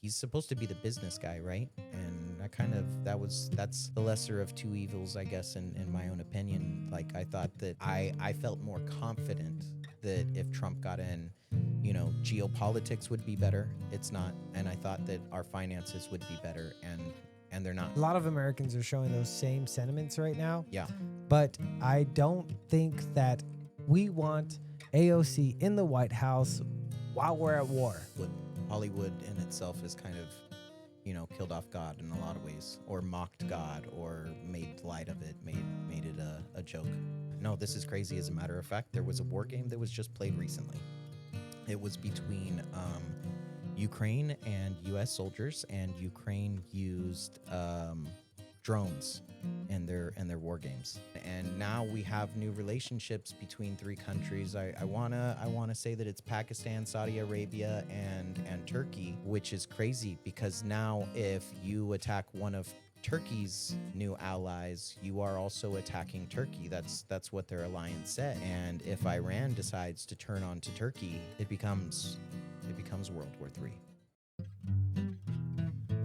he's supposed to be the business guy, right? And that's the lesser of two evils, I guess, in my own opinion. Like, I thought that I felt more confident that if Trump got in, geopolitics would be better. It's not. And I thought that our finances would be better, and they're not. A lot of Americans are showing those same sentiments right now. Yeah. But I don't think that we want AOC in the White House while we're at war. Hollywood in itself is kind of, killed off God in a lot of ways, or mocked God, or made light of it, made it a joke. No, this is crazy. As a matter of fact, there was a war game that was just played recently. It was between Ukraine and U.S. soldiers, and Ukraine used drones in their war games. And now we have new relationships between three countries. I wanna say that it's Pakistan, Saudi Arabia, and Turkey, which is crazy because now if you attack one of Turkey's new allies, you are also attacking Turkey. That's what their alliance said. And if Iran decides to turn on to Turkey, it becomes World War III.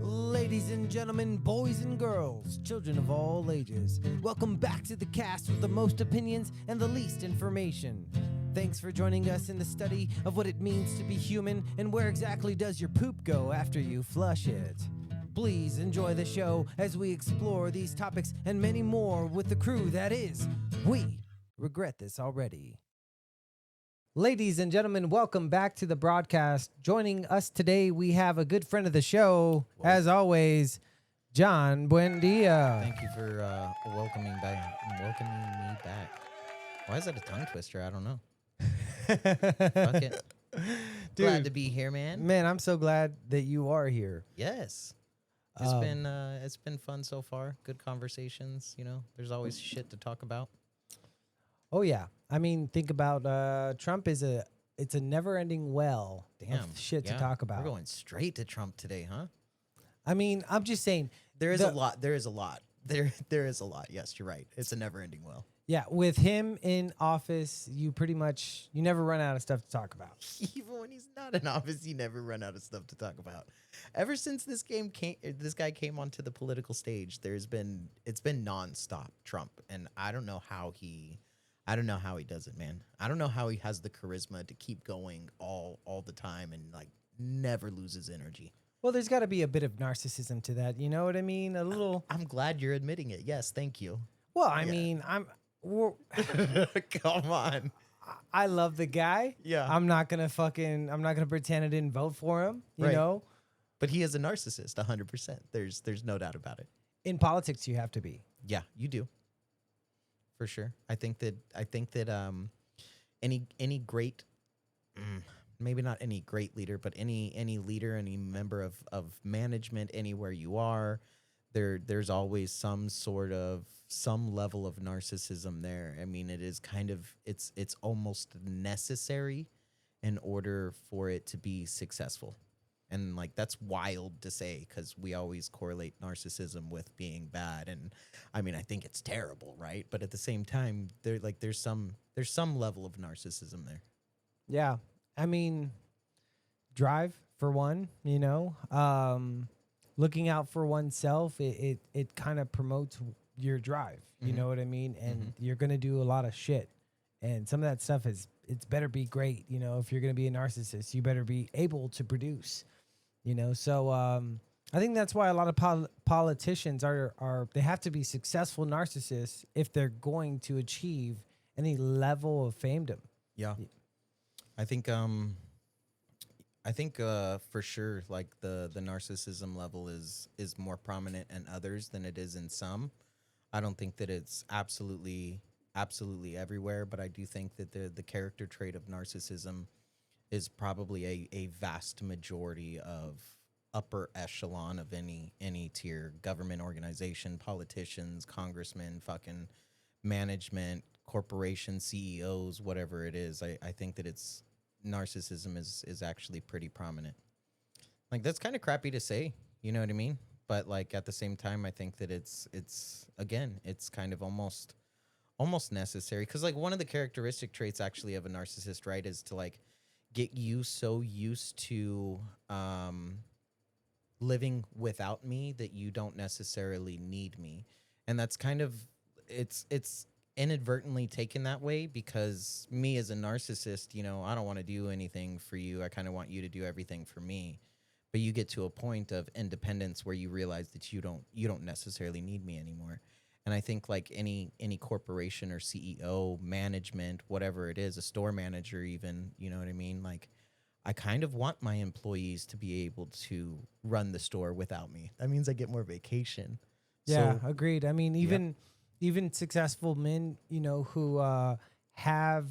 Ladies and gentlemen, boys and girls, children of all ages, welcome back to the cast with the most opinions and the least information. Thanks for joining us in the study of what it means to be human and where exactly does your poop go after you flush it. Please enjoy the show as we explore these topics and many more with the crew that is We Regret This Already. Ladies and gentlemen, welcome back to the broadcast. Joining us today, we have a good friend of the show, as always, Jon. Buen dia. Thank you for welcoming me back. Why is that a tongue twister? I don't know. Fuck it. Dude, glad to be here, man. Man, I'm so glad that you are here. Yes. It's been fun so far. Good conversations, There's always shit to talk about. Oh yeah. I mean, think about Trump it's a never-ending well of shit to talk about. We're going straight to Trump today, huh? I mean, I'm just saying There is a lot. There is a lot. There is a lot. Yes, you're right. It's a never-ending well. Yeah, with him in office, you never run out of stuff to talk about. Even when he's not in office, you never run out of stuff to talk about. Ever since this guy came onto the political stage, it's been nonstop Trump, and I don't know how he does it, man. I don't know how he has the charisma to keep going all the time and like never loses energy. Well, there's got to be a bit of narcissism to that. You know what I mean? A little. I'm glad you're admitting it. Yes, thank you. Well, I mean, Come on. I love the guy. Yeah. I'm not gonna pretend I didn't vote for him. You know. But he is a narcissist, 100%. There's no doubt about it. In politics, you have to be. Yeah, you do. For sure. I think that any great, maybe not any great leader, but any leader, any member of management, anywhere you are, there's always some level of narcissism there. I mean, it is kind of it's almost necessary in order for it to be successful. And like that's wild to say because we always correlate narcissism with being bad, and I mean I think it's terrible, right? But at the same time, there's some level of narcissism there. Yeah, I mean, drive for one. Looking out for oneself. It kind of promotes your drive. You know what I mean? And you're gonna do a lot of shit, and some of that stuff it's better be great. If you're gonna be a narcissist, you better be able to produce. So I think that's why a lot of politicians are they have to be successful narcissists if they're going to achieve any level of famedom. Yeah. I think for sure like the narcissism level is more prominent in others than it is in some. I don't think that it's absolutely everywhere, but I do think that the character trait of narcissism is probably a vast majority of upper echelon of any tier, government organization, politicians, congressmen, fucking management, corporation CEOs, whatever it is. I think that it's narcissism is actually pretty prominent. Like that's kind of crappy to say, you know what I mean? But like at the same time, I think that it's kind of almost necessary because like one of the characteristic traits actually of a narcissist, right, is to like get you so used to living without me that you don't necessarily need me. And that's kind of it's inadvertently taken that way because me as a narcissist, I don't want to do anything for you. I kind of want you to do everything for me. But you get to a point of independence where you realize that you don't necessarily need me anymore. And I think like any corporation or CEO, management, whatever it is, a store manager even, you know what I mean? Like I kind of want my employees to be able to run the store without me. That means I get more vacation. Yeah, So, agreed. I mean, yeah. even successful men, who have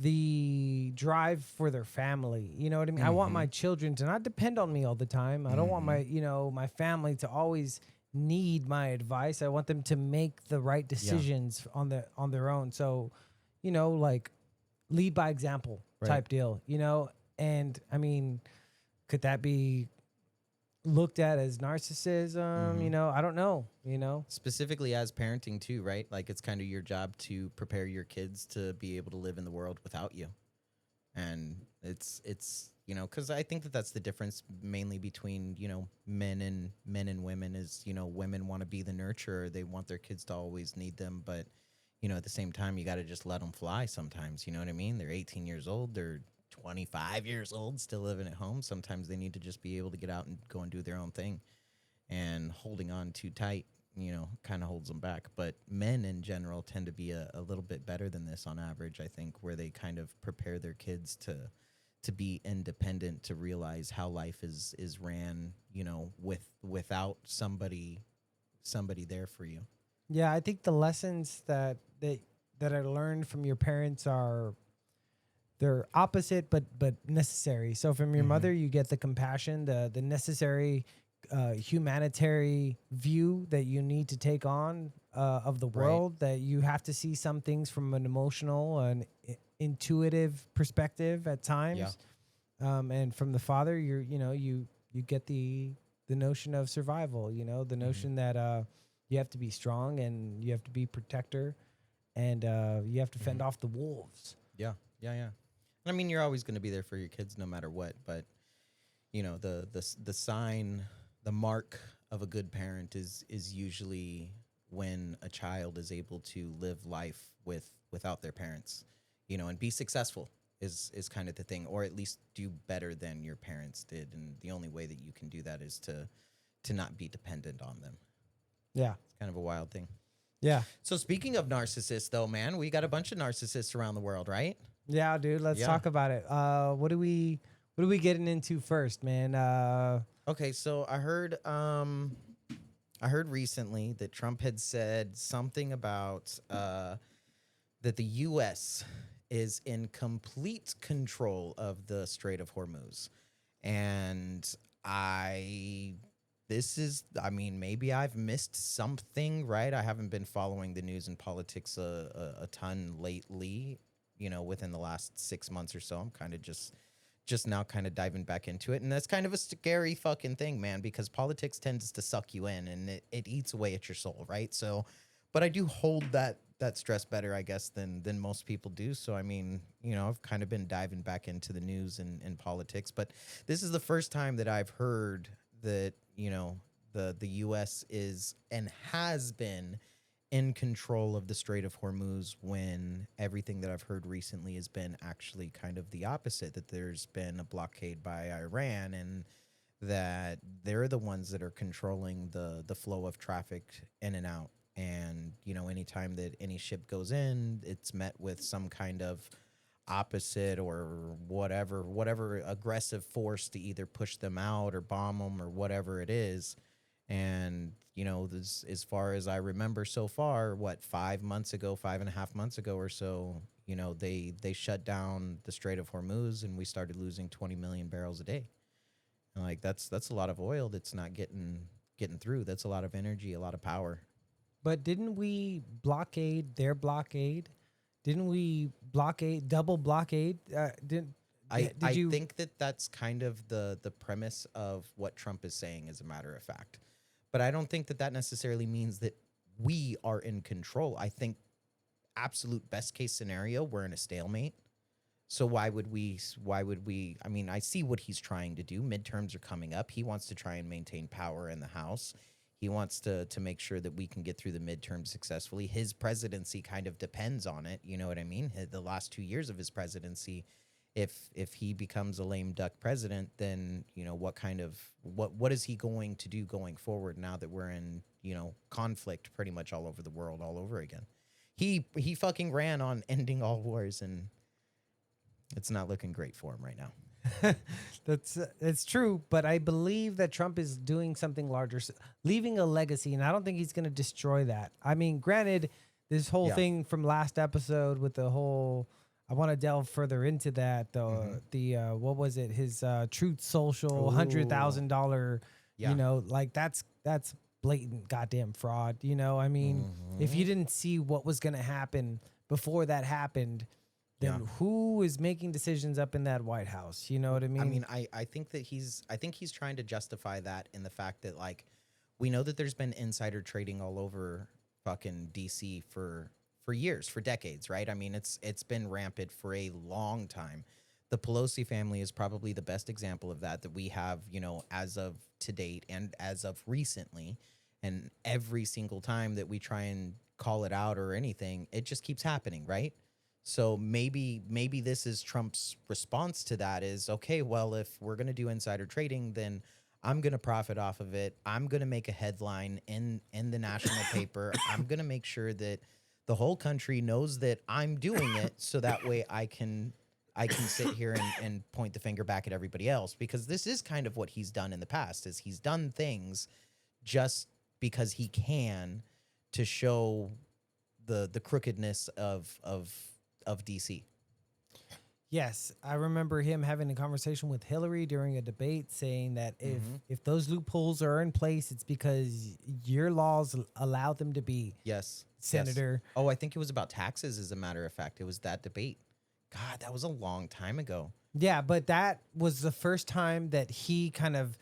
the drive for their family. You know what I mean? I want Mhm. my children to not depend on me all the time. I don't want my, Mhm. my family to always need my advice. I want them to make the right Yeah. decisions on their own. So, like lead by example Right. type deal, And I mean, could that be looked at as narcissism? Mhm. I don't know. Specifically as parenting too, right? Like it's kind of your job to prepare your kids to be able to live in the world without you. And it's cuz I think that that's the difference mainly between, men and women is, women want to be the nurturer. They want their kids to always need them, but at the same time you got to just let them fly sometimes, you know what I mean? They're 18 years old, they're 25 years old, still living at home. Sometimes they need to just be able to get out and go and do their own thing. And holding on too tight, kind of holds them back. But men in general tend to be a little bit better than this on average, I think, where they kind of prepare their kids to be independent, to realize how life is ran, without somebody there for you. Yeah, I think the lessons that are learned from your parents are they're opposite but necessary. So from your Mm-hmm. mother, you get the compassion, the necessary humanitarian view that you need to take on of the Right. world. That you have to see some things from an emotional and intuitive perspective at Yeah. times. And from the father, you get the notion of survival. The Mm-hmm. notion that you have to be strong and you have to be protector and you have to Mm-hmm. fend off the wolves. Yeah. Yeah. Yeah. And I mean, you're always going to be there for your kids no matter what. But the sign, the mark of a good parent is usually when a child is able to live life without their parents, and be successful is kind of the thing, or at least do better than your parents did. And the only way that you can do that is to not be dependent on them. Yeah. It's kind of a wild thing. Yeah. So speaking of narcissists, though, man, we got a bunch of narcissists around the world, right? Yeah, dude. Let's Yeah. talk about it. What are we getting into first, man? Okay, so I heard recently that Trump had said something about that the U.S. is in complete control of the Strait of Hormuz, and I. I mean, maybe I've missed something, right? I haven't been following the news and politics a ton lately, within the last 6 months or so. I'm kind of just now kind of diving back into it. And that's kind of a scary fucking thing, man, because politics tends to suck you in and it eats away at your soul, right? So, but I do hold that stress better, I guess, than most people do. So I mean, I've kind of been diving back into the news and politics, but this is the first time that I've heard that, the US is and has been in control of the Strait of Hormuz, when everything that I've heard recently has been actually kind of the opposite, that there's been a blockade by Iran, and that they're the ones that are controlling the flow of traffic in and out. And, anytime that any ship goes in, it's met with some kind of opposite or whatever aggressive force to either push them out or bomb them or whatever it is. And this, as far as I remember so far, what, 5 months ago, 5.5 months ago or so, they shut down the Strait of Hormuz, and we started losing 20 million barrels a day. And like that's a lot of oil that's not getting through. That's a lot of energy, a lot of power. But didn't we blockade their blockade? Didn't we double blockade? I Did I you? think that that's kind of the premise of what Trump is saying, as a matter of fact. But I don't think that that necessarily means that we are in control. I think absolute best case scenario, we're in a stalemate. So why would we I mean, I see what he's trying to do. Midterms are coming up. He wants to try and maintain power in the House. He wants to make sure that we can get through the midterms successfully. His presidency kind of depends on it, you know what I mean? The last 2 years of his presidency, if he becomes a lame duck president, then, what kind of what is he going to do going forward now that we're in, conflict pretty much all over the world all over again? He fucking ran on ending all wars, and it's not looking great for him right now. That's true, but I believe that Trump is doing something larger, leaving a legacy, and I don't think he's going to destroy that. I mean, granted, this whole Yeah. thing from last episode with the whole, I want to delve further into that. The what was it? His Truth Social Ooh. $100,000. Yeah. You know, like that's blatant goddamn fraud. You know, I mean, if you didn't see what was going to happen before that happened, then Yeah. who is making decisions up in that White House? You know what I mean? I mean, I think that he's trying to justify that in the fact that, like, we know that there's been insider trading all over fucking DC for years, for decades, right? I mean, it's been rampant for a long time. The Pelosi family is probably the best example of that we have, as of to date and as of recently. And every single time that we try and call it out or anything, it just keeps happening, right? So maybe this is Trump's response to that is, okay, well, if we're going to do insider trading, then I'm going to profit off of it. I'm going to make a headline in the national paper. I'm going to make sure that the whole country knows that I'm doing it, so that way I can sit here and point the finger back at everybody else, because this is kind of what he's done in the past, is he's done things just because he can, to show the crookedness of DC. Yes, I remember him having a conversation with Hillary during a debate, saying that if those loopholes are in place, it's because your laws allow them to be. Yes. Senator. Yes. Oh, I think it was about taxes, as a matter of fact. It was that debate. God, that was a long time ago. Yeah, but that was the first time that he kind of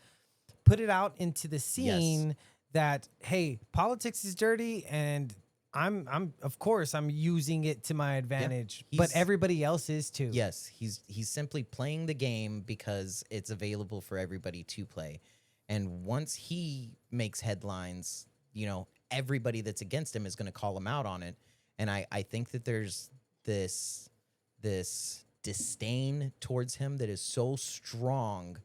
put it out into the scene that, hey, politics is dirty, and I'm of course I'm using it to my advantage, but everybody else is too. Yes, he's simply playing the game because it's available for everybody to play. And once he makes headlines, everybody that's against him is going to call him out on it. And I think that there's this disdain towards him that is so strong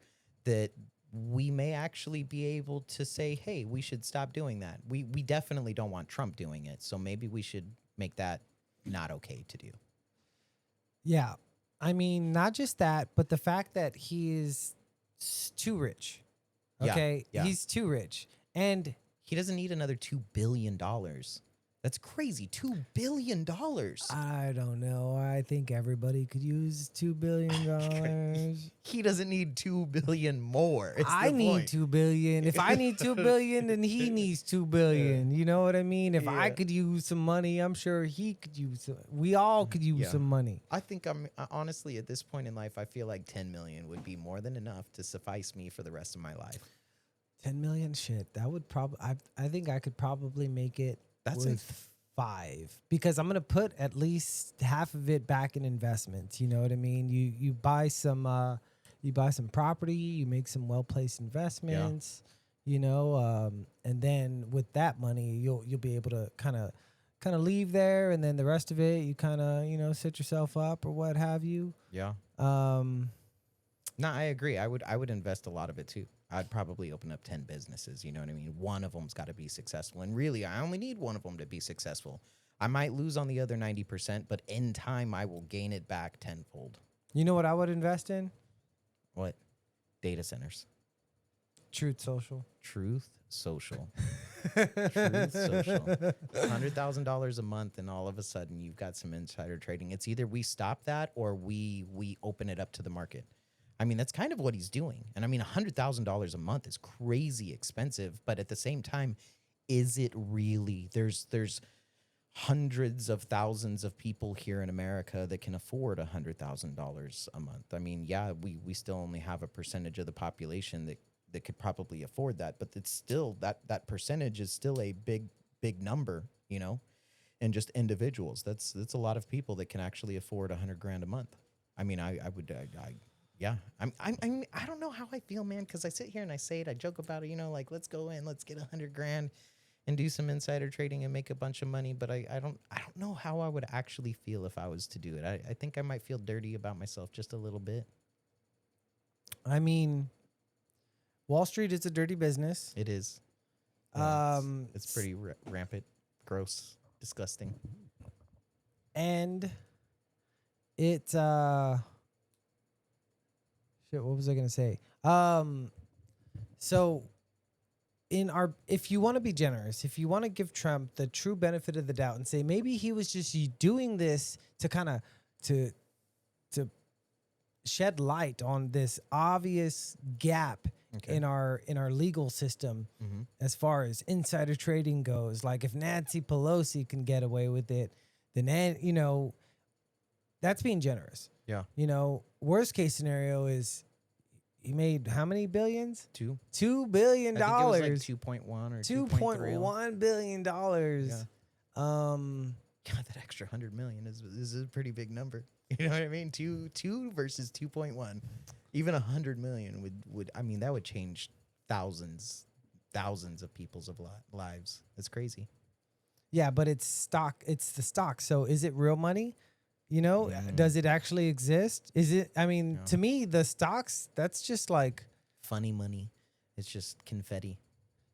that we may actually be able to say, hey, we should stop doing that. We definitely don't want Trump doing it. So maybe we should make that not okay to do. Yeah. I mean, not just that, but the fact that he is too rich. Okay. Yeah. He's too rich. And he doesn't need another $2 billion. That's crazy. $2 billion. I don't know. I think everybody could use $2 billion. He doesn't need $2 billion more. I need $2 billion. If I need $2 billion, then he needs $2 billion. You know what I mean? If I could use some money, I'm sure he could use some. We all could use some money. I think honestly, at this point in life, I feel like 10 million would be more than enough to suffice me for the rest of my life. 10 million, shit. That would probably. I think I could probably make it. That's with 5, because I'm gonna put at least half of it back in investments. You know what I mean? You buy some property, you make some well placed investments. And then with that money, you'll be able to kind of leave there, and then the rest of it you kind of set yourself up or what have you. Yeah. No, I agree. I would invest a lot of it too. I'd probably open up 10 businesses. You know what I mean? One of them's got to be successful. And really, I only need one of them to be successful. I might lose on the other 90%, but in time, I will gain it back tenfold. You know what I would invest in? What? Data centers. Truth Social. Truth Social. Truth Social. $100,000 a month, and all of a sudden, you've got some insider trading. It's either we stop that or we open it up to the market. I mean, that's kind of what he's doing. And I mean, $100,000 a month is crazy expensive, but at the same time, is it really? There's hundreds of thousands of people here in America that can afford $100,000 a month. I mean, yeah, we still only have a percentage of the population that could probably afford that, but it's still that percentage is still a big number, and just individuals. That's a lot of people that can actually afford $100,000 a month. I mean, I would, yeah. I don't know how I feel, man, because I sit here and I say it, I joke about it, like let's go in, let's get 100 grand and do some insider trading and make a bunch of money. But I don't know how I would actually feel if I was to do it. I think I might feel dirty about myself just a little bit. I mean, Wall Street is a dirty business. It is. Yeah, Um, it's pretty rampant, gross, disgusting. and it shit, what was I gonna say? So if you want to be generous, if you want to give Trump the true benefit of the doubt and say maybe he was just doing this to kind of to shed light on this obvious gap Okay. in our legal system Mm-hmm. as far as insider trading goes. Like if Nancy Pelosi can get away with it, then that's being generous. Yeah. Worst case scenario is he made how many billions? $2 billion. I think it was like 2.1 or 2.3. $2.1 billion. Yeah. Um, God, that extra 100 million is a pretty big number. You know what I mean? Two versus 2.1. Even 100 million would I mean that would change thousands of people's lives. That's crazy. yeah, but it's stock. It's the stock. So is it real money? Mm. Does it actually exist? Is it? I mean, No. to me, the stocks. That's just like, Funny money. It's just confetti.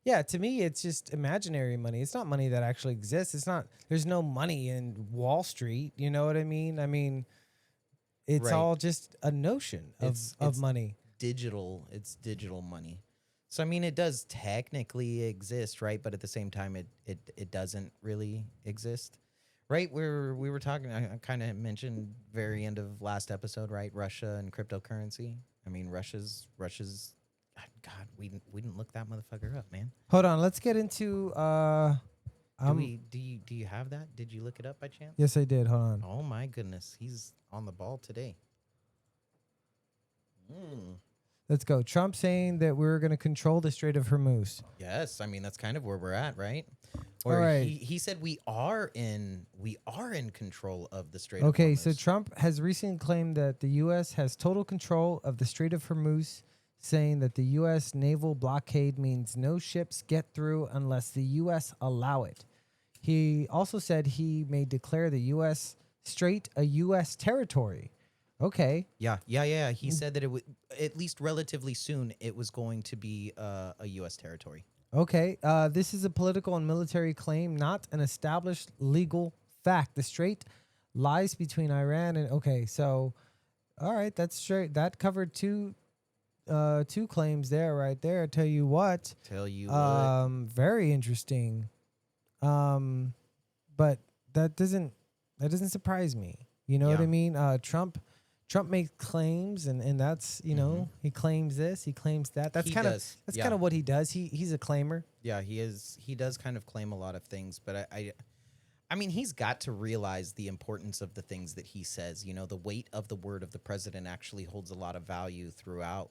yeah. To me, it's just imaginary money. It's not money that actually exists. It's not. There's no money in Wall Street. You know what I mean? I mean, it's Right. all just a notion It's of money. Digital. It's digital money. So I mean, it does technically exist, right? But at the same time, it doesn't really exist, right? We were talking. I kind of mentioned very end of last episode, right? Russia and cryptocurrency. I mean, Russia's. God, we didn't look that motherfucker up, man. Hold on. Let's get into. Do you have that? Did you look it up by chance? Yes, I did. Hold on. Oh my goodness, he's on the ball today. Mm. Let's go. Trump saying that we're going to control the Strait of Hormuz. Yes, I mean that's kind of where we're at, right? Or All right. he said we are in control of the Strait. Okay, of so Hormuz. Trump has recently claimed that the U.S. has total control of the Strait of Hormuz, saying that the U.S. naval blockade means no ships get through unless the U.S. allow it. He also said he may declare the U.S. Strait a U.S. territory. Okay. Yeah. He said that it would at least relatively soon it was going to be a U.S. territory. Okay, this is a political and military claim, not an established legal fact. The strait lies between Iran and... Okay, so, all right, that's straight. That covered two claims there, right there. I tell you what. Very interesting. But that doesn't surprise me. You know what I mean? Trump makes claims, and that's he claims this, he claims that. That's kind of what he does. He's a claimer. Yeah, he is. He does kind of claim a lot of things, but I mean, he's got to realize the importance of the things that he says. The weight of the word of the president actually holds a lot of value throughout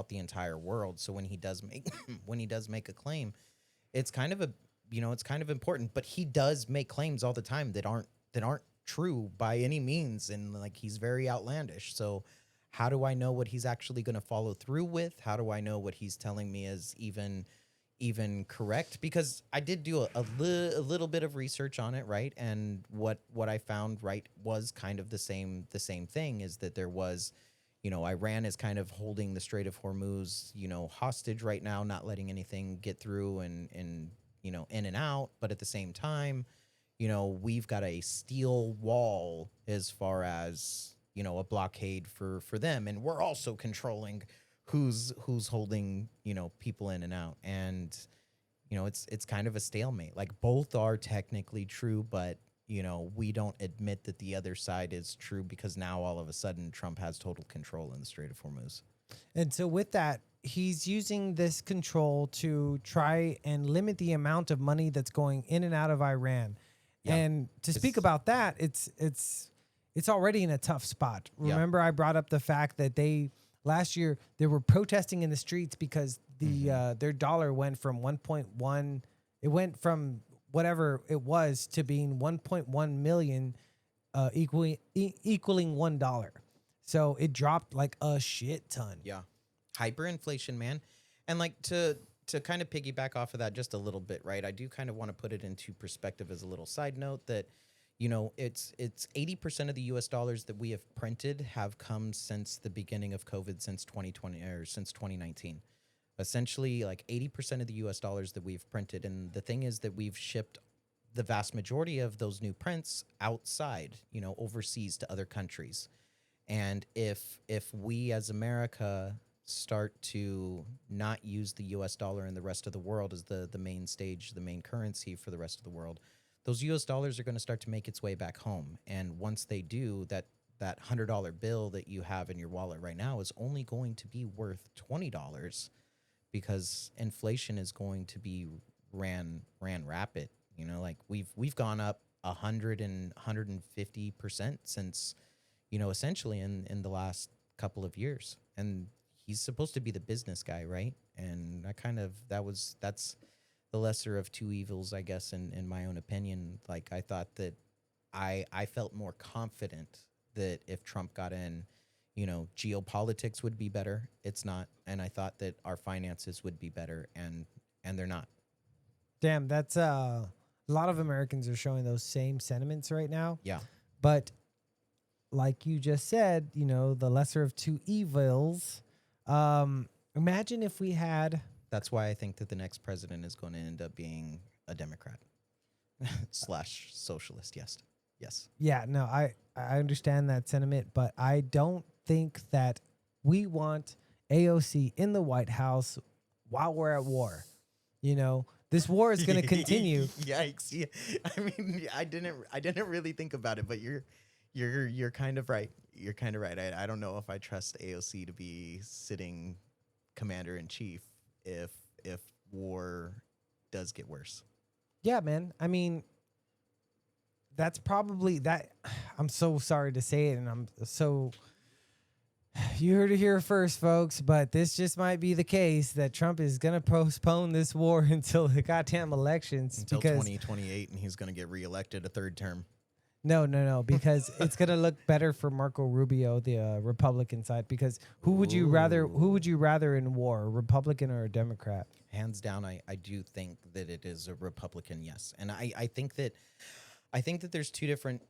the entire world. So when he does make a claim, it's kind of important. But he does make claims all the time that aren't true by any means, and like he's very outlandish. So how do I know what he's actually going to follow through with? How do I know what he's telling me is even correct? Because I did do a little bit of research on it, right? And what I found, right, was kind of the same thing, is that there was, Iran is kind of holding the Strait of Hormuz, hostage right now, not letting anything get through and in and out. But at the same time, we've got a steel wall as far as, a blockade for them. And we're also controlling who's holding, people in and out. And, it's kind of a stalemate. Like both are technically true, but, we don't admit that the other side is true because now all of a sudden Trump has total control in the Strait of Hormuz. And so with that, he's using this control to try and limit the amount of money that's going in and out of Iran. Yeah. And to speak about that, it's already in a tough spot. Remember, I brought up the fact that last year they were protesting in the streets because their dollar went from 1.1. It went from whatever it was to being 1.1 million, equaling $1. So it dropped like a shit ton. Yeah. Hyperinflation, man. And like to kind of piggyback off of that just a little bit, right? I do kind of want to put it into perspective as a little side note that, you know, it's 80% of the US dollars that we have printed have come since the beginning of COVID, since 2020 or since 2019. Essentially, like 80% of the US dollars that we've printed. And the thing is that we've shipped the vast majority of those new prints outside, you know, overseas to other countries. And if we as America start to not use the US dollar and the rest of the world as the main stage, the main currency for the rest of the world, those US dollars are going to start to make its way back home. And once they do, that $100 bill that you have in your wallet right now is only going to be worth $20 because inflation is going to be ran rapid. You know, like we've gone up 150% since, you know, essentially in the last couple of years. And he's supposed to be the business guy, right? And that's the lesser of two evils, I guess, in my own opinion. Like I thought that I felt more confident that if Trump got in, you know, geopolitics would be better. It's not. And I thought that our finances would be better, and they're not. Damn, that's a lot of Americans are showing those same sentiments right now. Yeah. But like you just said, you know, the lesser of two evils. Imagine if we had. That's why I think that the next president is going to end up being a Democrat slash socialist. Yes. Yes. Yeah, no, I understand that sentiment, but I don't think that we want AOC in the White House while we're at war. You know, this war is going to continue. Yikes! Yeah. I mean, I didn't really think about it, but you're kind of right. You're kind of right. I don't know if I trust AOC to be sitting commander in chief if war does get worse. Yeah, man. I mean, that's probably that. I'm so sorry to say it, and I'm so. You heard it here first, folks, but this just might be the case that Trump is going to postpone this war until the goddamn elections. Until 2028, and he's going to get reelected a third term. No, because it's going to look better for Marco Rubio, the Republican side, because who would you rather in war, a Republican or a Democrat? Hands down, I do think that it is a Republican, yes. And I think that there's two different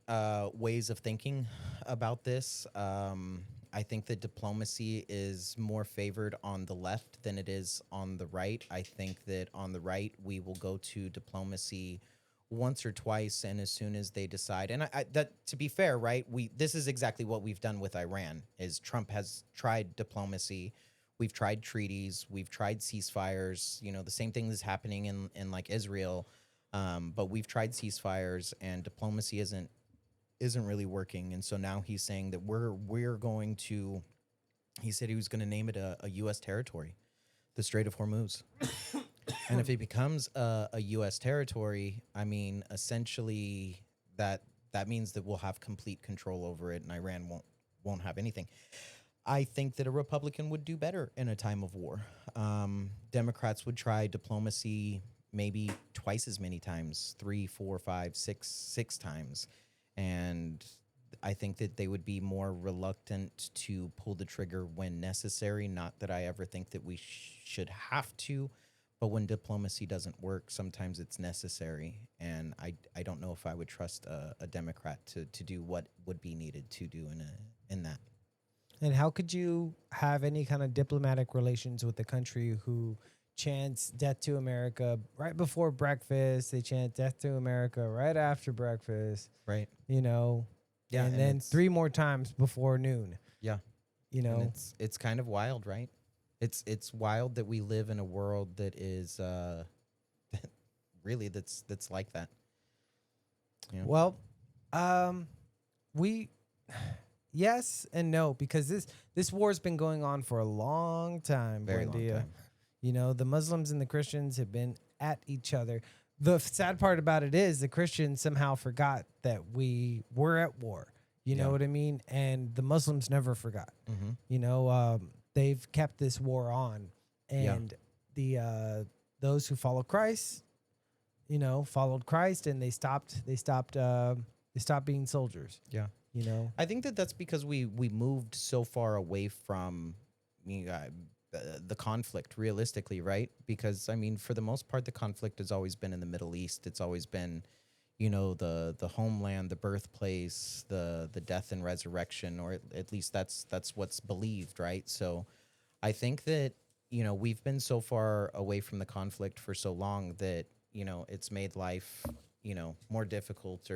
ways of thinking about this. I think that diplomacy is more favored on the left than it is on the right. I think that on the right, we will go to diplomacy once or twice, and as soon as they decide, and that, to be fair, right, this is exactly what we've done with Iran. Is Trump has tried diplomacy, we've tried treaties, we've tried ceasefires. You know, the same thing is happening in like Israel, but we've tried ceasefires, and diplomacy isn't really working. And so now he's saying that we're going to. He said he was going to name it a U.S. territory, the Strait of Hormuz. And if it becomes a U.S. territory, I mean, essentially that means that we'll have complete control over it, and Iran won't have anything. I think that a Republican would do better in a time of war. Democrats would try diplomacy maybe twice as many times, 3, 4, 5, 6 times. And I think that they would be more reluctant to pull the trigger when necessary. Not that I ever think that we should have to, but when diplomacy doesn't work, sometimes it's necessary. And I don't know if I would trust a Democrat to do what would be needed to do in that. And how could you have any kind of diplomatic relations with a country who chants death to America right before breakfast? They chant death to America right after breakfast. Right. You know, yeah, and then 3 more times before noon. Yeah. You know, and it's kind of wild, right? It's wild that we live in a world that is really that's like that. You know? Well, we yes and no, because this war's been going on for a long time. Very long time. You know, the Muslims and the Christians have been at each other. The sad part about it is the Christians somehow forgot that we were at war. You know what I mean? And the Muslims never forgot. Mm-hmm. You know, they've kept this war on, and the those who follow Christ, you know, followed Christ, and they stopped being soldiers. Yeah. you know? I think that that's because we moved so far away from the conflict realistically, right? Because I mean, for the most part, the conflict has always been in the Middle East. It's always been, the homeland, the birthplace, the death and resurrection, or at least that's what's believed, right? So I think that we've been so far away from the conflict for so long that it's made life more difficult,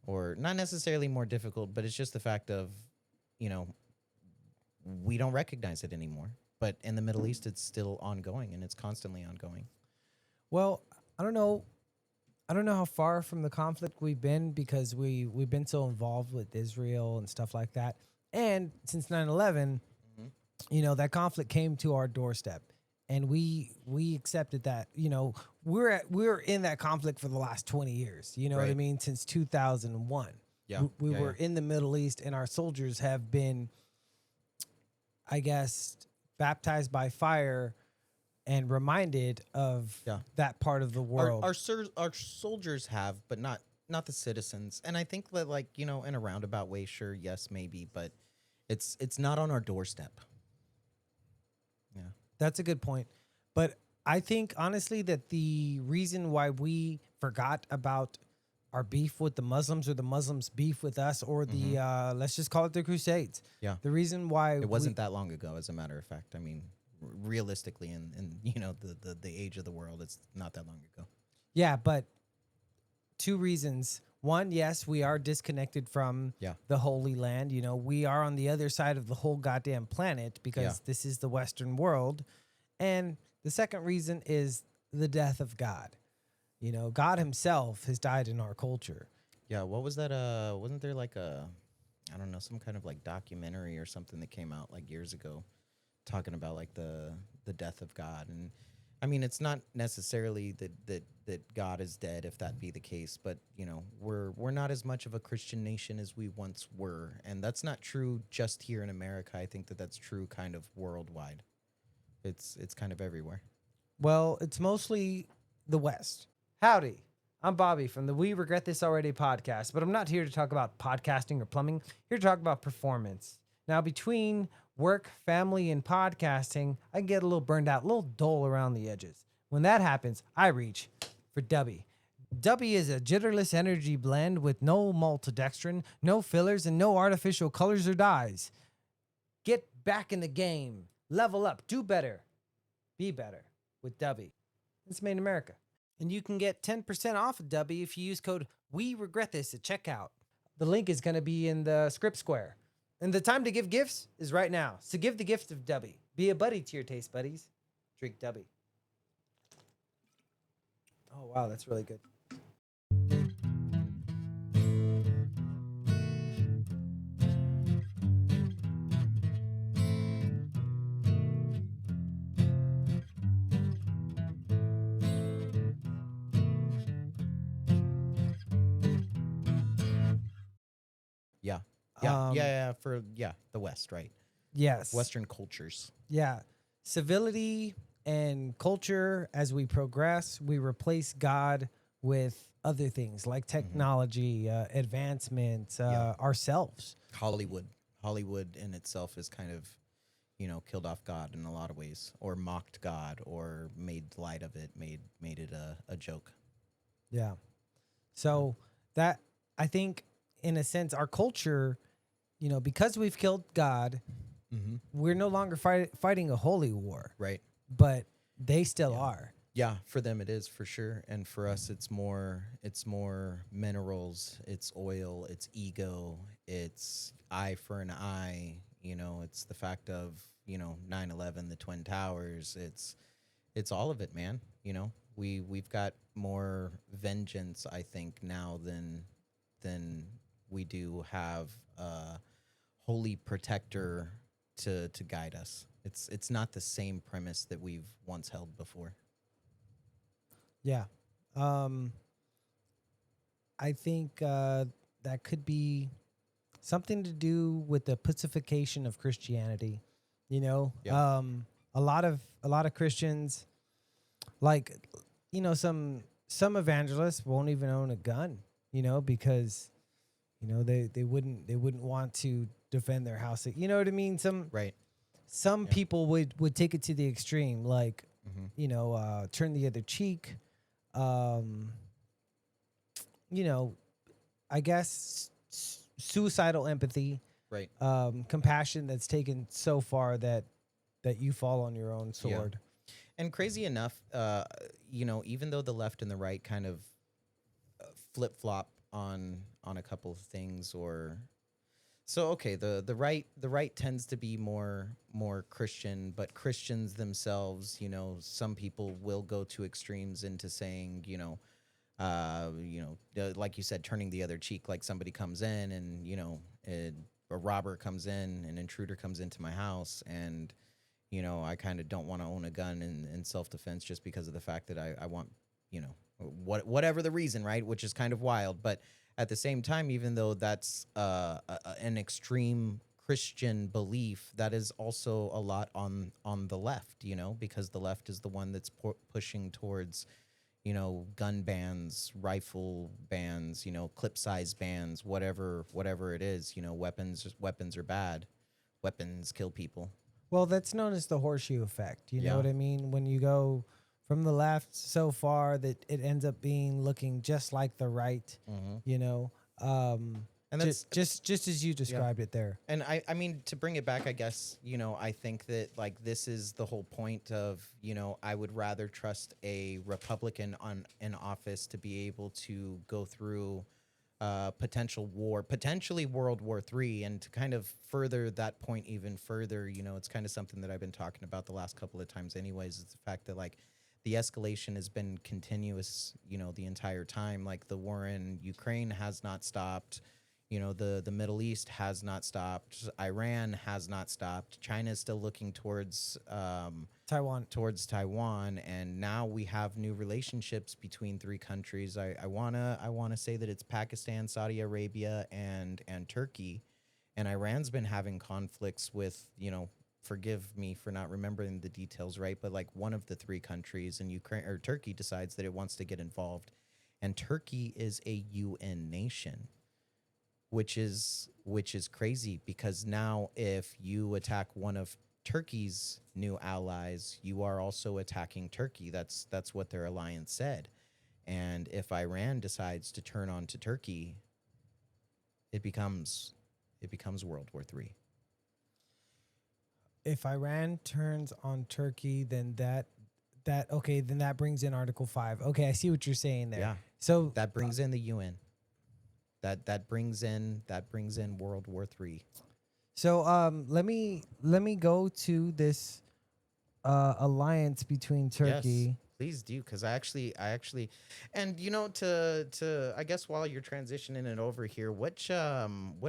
or not necessarily more difficult, but it's just the fact of you know we don't recognize it anymore. But in the Middle East, it's still ongoing, and it's constantly ongoing. Well, I don't know. I don't know how far from the conflict we've been because we've been so involved with Israel and stuff like that. And since 9/11, Mhm. that conflict came to our doorstep, and we accepted that. We're in that conflict for the last 20 years. You know what I Right. mean? Since 2001, Yeah. we Yeah. were in the Middle East, and our soldiers have been, I guess, baptized by fire and reminded of Yeah. that part of the Our world. our soldiers have, but not the citizens. And I think that, like, in a roundabout way, sure, yes, maybe, but it's not on our doorstep. Yeah. That's a good point. But I think honestly that the reason why we forgot about our beef with the Muslims or the Muslims beef with us or the let's just call it the Crusades. Yeah. The reason why It wasn't that long ago, as a matter of fact. I mean, realistically, in the age of the world, it's not that long ago. yeah, but two reasons. One, yes, we are disconnected from Yeah. the Holy Land. We are on the other side of the whole goddamn planet because Yeah. this is the Western world. And the second reason is the death of God. God himself has died in our culture. Yeah. What was that? Wasn't there like I don't know, some kind of like documentary or something that came out like years ago, talking about like the death of God. And I mean, it's not necessarily that God is dead, if that be the case, but we're not as much of a Christian nation as we once were, and that's not true just here in America. I think that that's true kind of worldwide. It's kind of everywhere. Well, it's mostly the West. Howdy. I'm Bobby from the We Regret This Already podcast, but I'm not here to talk about podcasting or plumbing. I'm here to talk about performance. Now, between work, family, and podcasting, I get a little burned out, a little dull around the edges. When that happens, I reach for Dubby. Dubby is a jitterless energy blend with no maltodextrin, no fillers, and no artificial colors or dyes. Get back in the game. Level up. Do better. Be better with Dubby. It's made in America. And you can get 10% off of Dubby if you use code WeRegretThis at checkout. The link is going to be in the script square. And the time to give gifts is right now. So give the gift of Dubby. Be a buddy to your taste buddies. Drink Dubby. Oh, wow, that's really good. Yeah. Yeah. Um, Yeah. For the West, right? Yes. Western cultures. Yeah. Civility and culture, as we progress, we replace God with other things like technology, advancement, Yeah. ourselves. Hollywood in itself is kind of killed off God in a lot of ways, or mocked God, or made light of it, made it a joke. Yeah. So that, I think, in a sense, our culture, because we've killed God, Mm-hmm. we're no longer fighting a holy war, Right. but they still Yeah. are. Yeah, for them it is, for sure, and for us it's more minerals, it's oil, it's ego, it's eye for an eye. It's the fact of 9/11, the Twin Towers. It's all of it, man. We've got more vengeance, I think, now than we do have a holy protector to guide us. It's not the same premise that we've once held before. Yeah. I think that could be something to do with the pacification of Christianity. Yeah. A lot of Christians, like, some evangelists won't even own a gun, because You know, they wouldn't want to defend their house. You know what I mean? Right. Some Yeah. people would take it to the extreme, like, Mm-hmm. turn the other cheek. Um, you know, I guess suicidal empathy, Right. compassion that's taken so far that you fall on your own Yeah. sword. And crazy enough, even though the left and the right kind of flip flop on a couple of things, or so okay, the right tends to be more Christian, but Christians themselves, some people will go to extremes into saying, like you said, turning the other cheek. Like somebody comes in and a robber comes in, an intruder comes into my house, and I kind of don't want to own a gun in self defense just because of the fact that I want, whatever the reason, right? Which is kind of wild. But at the same time, even though that's an extreme Christian belief, that is also a lot on the left, because the left is the one that's pushing towards, gun bans, rifle bans, clip size bans, whatever it is, weapons are bad. Weapons kill people. Well, that's known as the horseshoe effect. You know Yeah. what I mean? When you go from the left so far that it ends up being looking just like the right, Mm-hmm. you know, And that's just as you yeah. described it there. And I mean, to bring it back, I guess, I think that like this is the whole point of, I would rather trust a Republican in office to be able to go through potential war, potentially World War III, and to kind of further that point even further, it's kind of something that I've been talking about the last couple of times anyways, is the fact that like the escalation has been continuous, the entire time. Like the war in Ukraine has not stopped. The Middle East has not stopped. Iran has not stopped. China is still looking towards Taiwan, and now we have new relationships between three countries. I wanna say that it's Pakistan, Saudi Arabia, and Turkey, and Iran's been having conflicts with, forgive me for not remembering the details, right, but like one of the three countries, and Ukraine or Turkey decides that it wants to get involved, and Turkey is a UN nation, which is crazy, because now if you attack one of Turkey's new allies, you are also attacking Turkey. That's what their alliance said. And if Iran decides to turn on to Turkey, it becomes World War III. If Iran turns on Turkey, then then that brings in Article 5. Okay, I see what you're saying there. Yeah. So That brings in the UN. That brings in World War III. so let me go to this alliance between Turkey. Yes, please do, because I actually, and to I guess while you're transitioning it over here, what are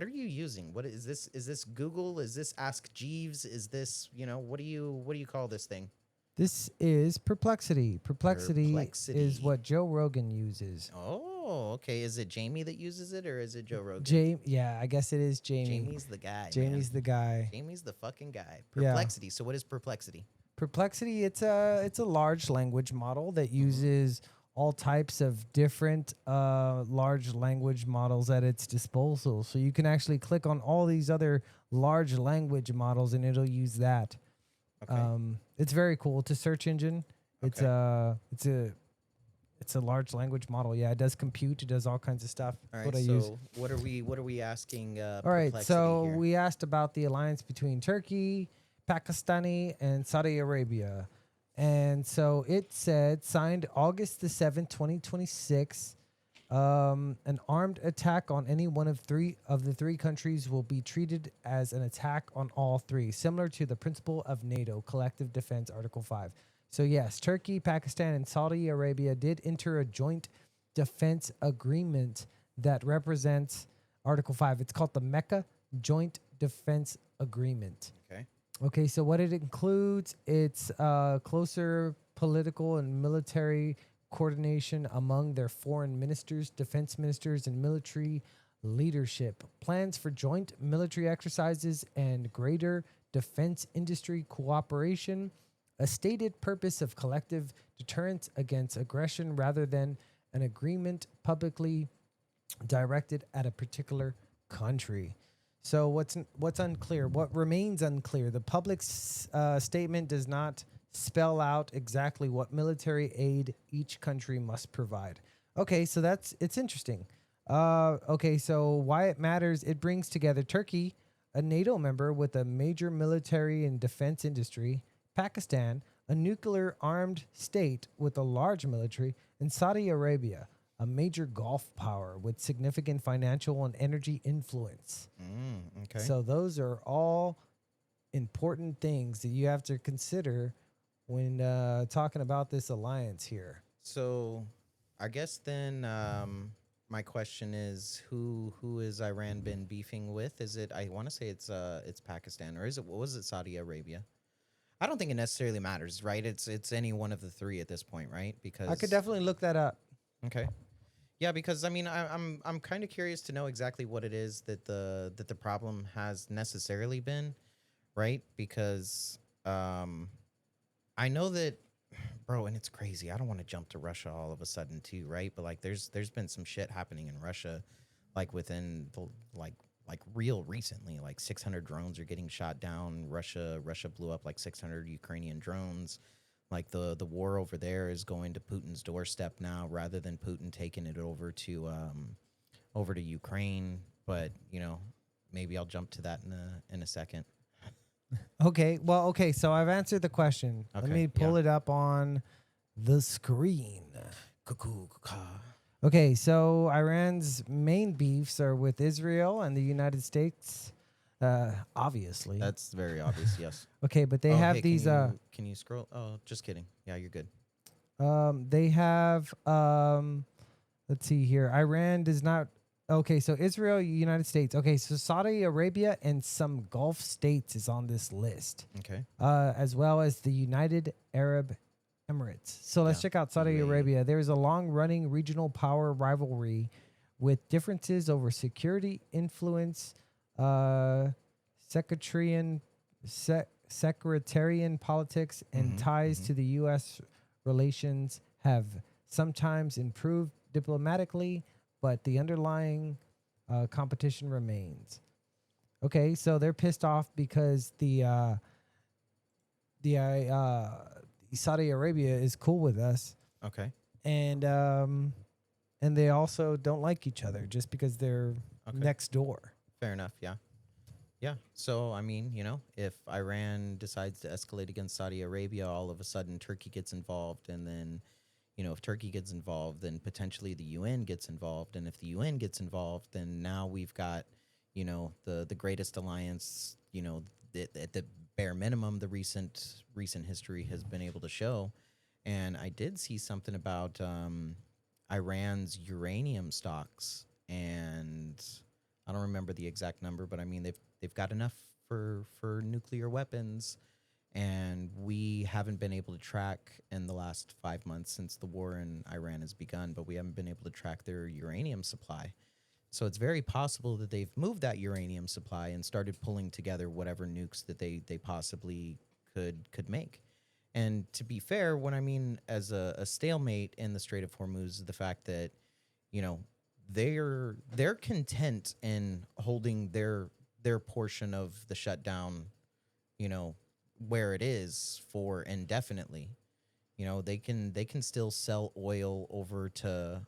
you using? What is this? Is this Google? Is this Ask Jeeves? Is this what do you call this thing? This is Perplexity. Perplexity is Perplexity. what Joe Rogan uses. Oh, okay. Is it Jamie that uses it, or is it Joe Rogan? Yeah, I guess it is Jamie. Jamie's the guy. Jamie's man. the guy. Jamie's the fucking guy. Yeah. Perplexity. So what is Perplexity? Perplexity, it's a large language model that uses all types of different large language models at its disposal. So you can actually click on all these other large language models and it'll use that. Okay. It's very cool. It's a search engine. It's Okay. it's a large language model. Yeah, it does compute. It does all kinds of stuff. All That's right. what I So use. what are we asking? All right. Perplexity So here? we asked about the alliance between Turkey, Pakistani, and Saudi Arabia. And so it said signed August the 7th, 2026. An armed attack on any one of the three countries will be treated as an attack on all three, similar to the principle of NATO, collective defense, Article 5. So yes, Turkey, Pakistan, and Saudi Arabia did enter a joint defense agreement that represents Article 5. It's called the Mecca Joint Defense Agreement. Okay. Okay, so what it includes, it's closer political and military coordination among their foreign ministers, defense ministers, and military leadership. Plans for joint military exercises and greater defense industry cooperation. A stated purpose of collective deterrence against aggression rather than an agreement publicly directed at a particular country. So what's unclear? What remains unclear? The public's statement does not spell out exactly what military aid each country must provide. Okay, so it's interesting. Okay, so why it matters? It brings together Turkey, a NATO member with a major military and defense industry, Pakistan, a nuclear armed state with a large military, and Saudi Arabia, a major Gulf power with significant financial and energy influence. Okay. So those are all important things that you have to consider when talking about this alliance here. So, I guess then my question is, who is Iran been beefing with? Is it? I want to say it's Pakistan, or is it? What was it? Saudi Arabia? I don't think it necessarily matters, right? It's any one of the three at this point, right? Because I could definitely look that up. okay. Yeah, because I mean, I'm kind of curious to know exactly what it is that the problem has necessarily been, right? Because I know that, bro, and it's crazy. I don't want to jump to Russia all of a sudden too, right? But like, there's been some shit happening in Russia, like within the like real recently, like 600 drones are getting shot down. Russia blew up like 600 Ukrainian drones. Like the war over there is going to Putin's doorstep now, rather than Putin taking it over to Ukraine. But you know, maybe I'll jump to that in a second. Okay, well, okay, so I've answered the question. Let Okay, me pull yeah. it up on the screen. Cuckoo, caw. Okay, so Iran's main beefs are with Israel and the United States, obviously. That's very obvious. Yes. Okay, but they Oh, have hey, these. Can you scroll? Oh, just kidding. Yeah, you're good. They have. Let's see here. Iran does not. Okay, so Israel, United States. Okay, so Saudi Arabia and some Gulf states is on this list, Okay. as well as the United Arab Emirates. So let's Yeah, check out Saudi UAE. Arabia. There is a long-running regional power rivalry with differences over security, influence, secretarian, secretarian politics, and ties to the U.S. Relations have sometimes improved diplomatically, but the underlying competition remains. Okay, so they're pissed off because the Saudi Arabia is cool with us, Okay. and they also don't like each other just because they're Okay. next door. Fair enough. Yeah. Yeah. So, I mean, you know, if Iran decides to escalate against Saudi Arabia, all of a sudden Turkey gets involved. And then, you know, if Turkey gets involved, then potentially the UN gets involved. And if the UN gets involved, then now we've got, you know, the greatest alliance, you know, at the bare minimum, the recent history has been able to show. And I did see something about Iran's uranium stocks, and I don't remember the exact number, but I mean they've got enough for nuclear weapons, and we haven't been able to track in the last 5 months since the war in Iran has begun, but we haven't been able to track their uranium supply. So it's very possible that they've moved that uranium supply and started pulling together whatever nukes that they possibly could make. And to be fair, what I mean as a stalemate in the Strait of Hormuz is the fact that, you know, they're content in holding their portion of the shutdown, you know, where it is for indefinitely. You know, they can still sell oil over to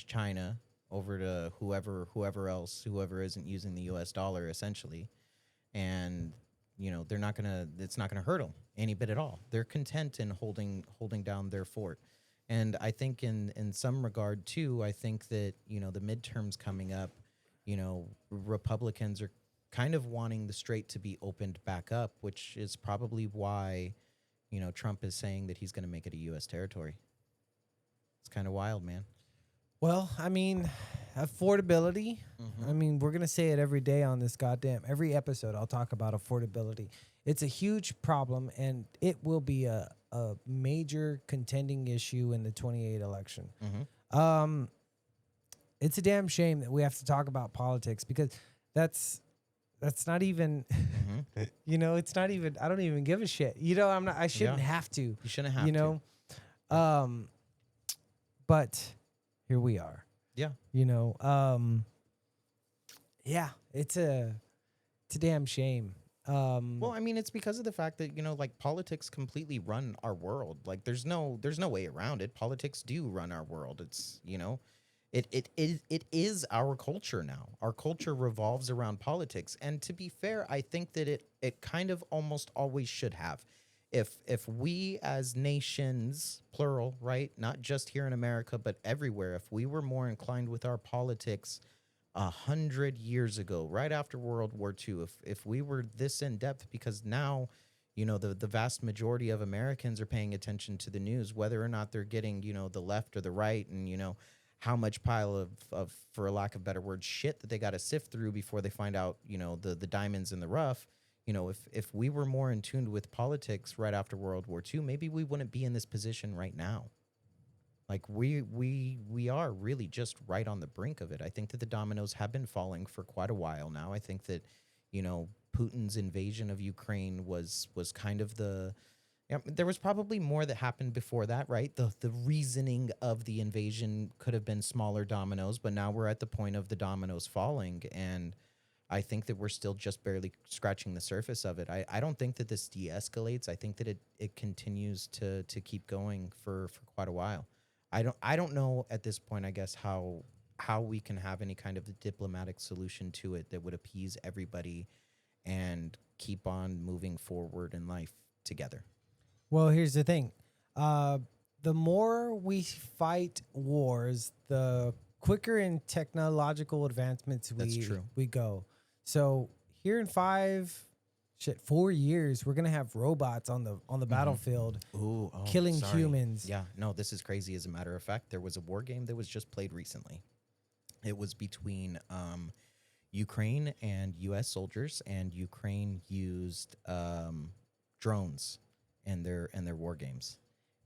China, over to whoever else, whoever isn't using the US dollar essentially. And you know, it's not gonna hurt them any bit at all. They're content in holding down their fort. And I think in some regard too, I think that, you know, the midterms coming up, you know, Republicans are kind of wanting the strait to be opened back up, which is probably why, you know, Trump is saying that he's going to make it a U.S. territory. It's kind of wild, man. Well, I mean, affordability. I mean, we're going to say it every day on this every episode. I'll talk about affordability. It's a huge problem, and it will be a major contending issue in the 28 election. It's a damn shame that we have to talk about politics because that's not even, you know, it's not even, I don't even give a shit. You know, I shouldn't have to. You shouldn't have you know, but here we are. Yeah. You know, yeah, it's a damn shame. Well, I mean, it's because of the fact that, like, politics completely run our world. Like, there's no way around it. Politics do run our world. It's, it is our culture now. Our culture revolves around politics. And to be fair, I think that it kind of almost always should have. If we as nations, plural, right, not just here in America, but everywhere, if we were more inclined with our politics 100 years ago, right after World War II, if we were this in depth, because now, the vast majority of Americans are paying attention to the news, whether or not they're getting, the left or the right, and how much pile of for a lack of better word, shit that they got to sift through before they find out, the diamonds in the rough. If we were more in tune with politics right after World War II, maybe we wouldn't be in this position right now. Like we are really just right on the brink of it. I think that the dominoes have been falling for quite a while now. I think that, Putin's invasion of Ukraine was kind of the, yeah, there was probably more that happened before that, right? The reasoning of the invasion could have been smaller dominoes, but now we're at the point of the dominoes falling, and I think that we're still just barely scratching the surface of it. I don't think that this de-escalates. I think that it continues to keep going for quite a while. I don't know at this point, I guess, how we can have any kind of diplomatic solution to it that would appease everybody and keep on moving forward in life together. Well, here's the thing. The more we fight wars, the quicker in technological advancements That's true. we go. So here in 4 years, we're gonna have robots on the battlefield Ooh, killing sorry. humans. Yeah, no, this is crazy. As a matter of fact, there was a war game that was just played recently. It was between Ukraine and U.S. soldiers, and Ukraine used drones in their war games,